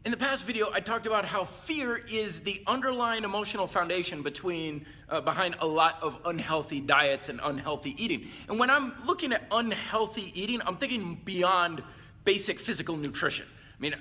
In the past video, I talked about how fear is the underlying emotional foundation behind a lot of unhealthy diets and unhealthy eating. And when I'm looking at unhealthy eating, I'm thinking beyond basic physical nutrition. I mean,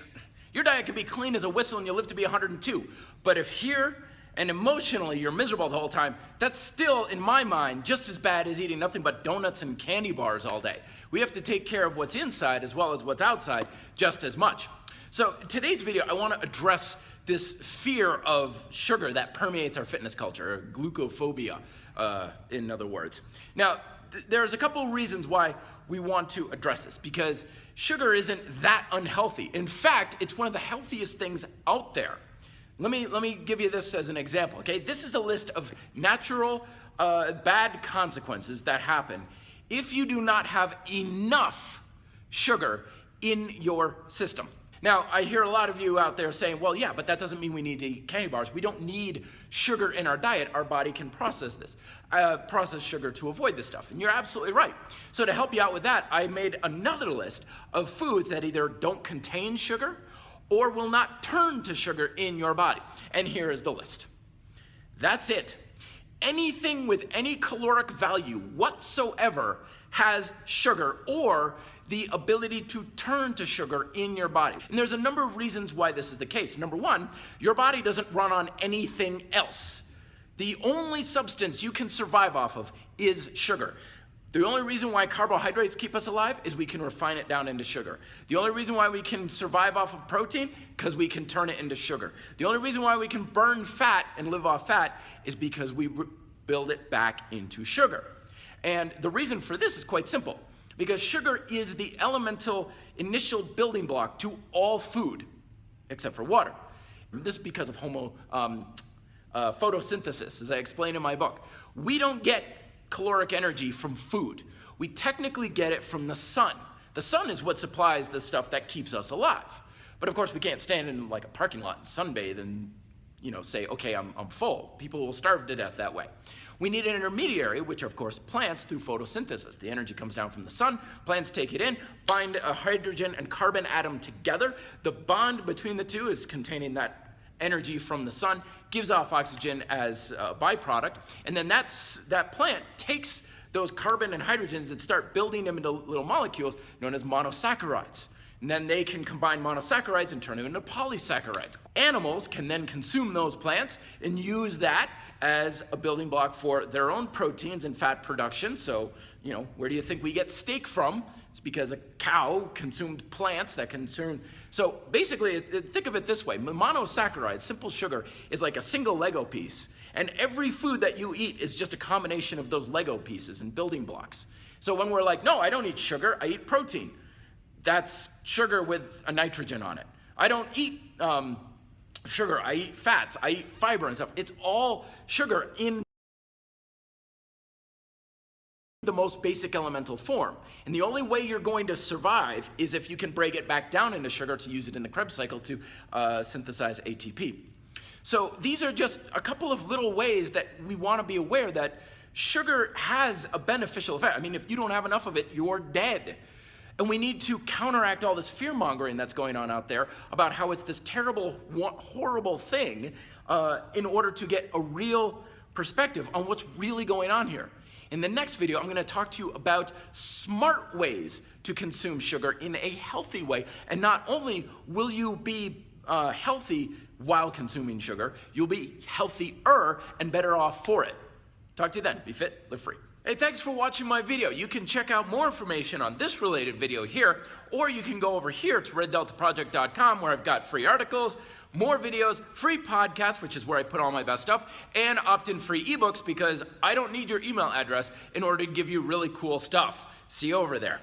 your diet could be clean as a whistle and you live to be 102. But if here and emotionally you're miserable the whole time, that's still, in my mind, just as bad as eating nothing but donuts and candy bars all day. We have to take care of what's inside as well as what's outside just as much. So today's video, I want to address this fear of sugar that permeates our fitness culture, or glucophobia, in other words. Now, there's a couple reasons why we want to address this, because sugar isn't that unhealthy. In fact, it's one of the healthiest things out there. Let me give you this as an example, okay? This is a list of natural bad consequences that happen if you do not have enough sugar in your system. Now, I hear a lot of you out there saying, well, yeah, but that doesn't mean we need to eat candy bars. We don't need sugar in our diet. Our body can process sugar to avoid this stuff. And you're absolutely right. So to help you out with that, I made another list of foods that either don't contain sugar or will not turn to sugar in your body. And here is the list. That's it. Anything with any caloric value whatsoever has sugar or the ability to turn to sugar in your body. And there's a number of reasons why this is the case. Number one, your body doesn't run on anything else. The only substance you can survive off of is sugar. The only reason why carbohydrates keep us alive is we can refine it down into sugar. The only reason why we can survive off of protein, because we can turn it into sugar. The only reason why we can burn fat and live off fat is because we build it back into sugar. And the reason for this is quite simple, because sugar is the elemental initial building block to all food, except for water. This is because of photosynthesis, as I explain in my book. We don't get caloric energy from food. We technically get it from the sun. The sun is what supplies the stuff that keeps us alive. But of course, we can't stand in like a parking lot and sunbathe and say, okay, I'm full. People will starve to death that way. We need an intermediary, which of course plants through photosynthesis. The energy comes down from the sun, plants take it in, bind a hydrogen and carbon atom together. The bond between the two is containing that energy from the sun, gives off oxygen as a byproduct, and then that plant takes those carbon and hydrogens and start building them into little molecules known as monosaccharides. And then they can combine monosaccharides and turn them into polysaccharides. Animals can then consume those plants and use that as a building block for their own proteins and fat production. So, where do you think we get steak from? It's because a cow consumed plants that consume. So basically, think of it this way. Monosaccharides, simple sugar, is like a single Lego piece. And every food that you eat is just a combination of those Lego pieces and building blocks. So when we're like, no, I don't eat sugar, I eat protein. That's sugar with a nitrogen on it. I don't eat sugar, I eat fats, I eat fiber and stuff. It's all sugar in the most basic elemental form. And the only way you're going to survive is if you can break it back down into sugar to use it in the Krebs cycle to synthesize ATP. So these are just a couple of little ways that we want to be aware that sugar has a beneficial effect. I mean, if you don't have enough of it, you're dead. And we need to counteract all this fear-mongering that's going on out there about how it's this terrible, horrible thing in order to get a real perspective on what's really going on here. In the next video, I'm going to talk to you about smart ways to consume sugar in a healthy way. And not only will you be healthy while consuming sugar, you'll be healthier and better off for it. Talk to you then. Be fit, live free. Hey, thanks for watching my video. You can check out more information on this related video here, or you can go over here to reddeltaproject.com where I've got free articles, more videos, free podcasts, which is where I put all my best stuff, and opt-in free ebooks because I don't need your email address in order to give you really cool stuff. See you over there.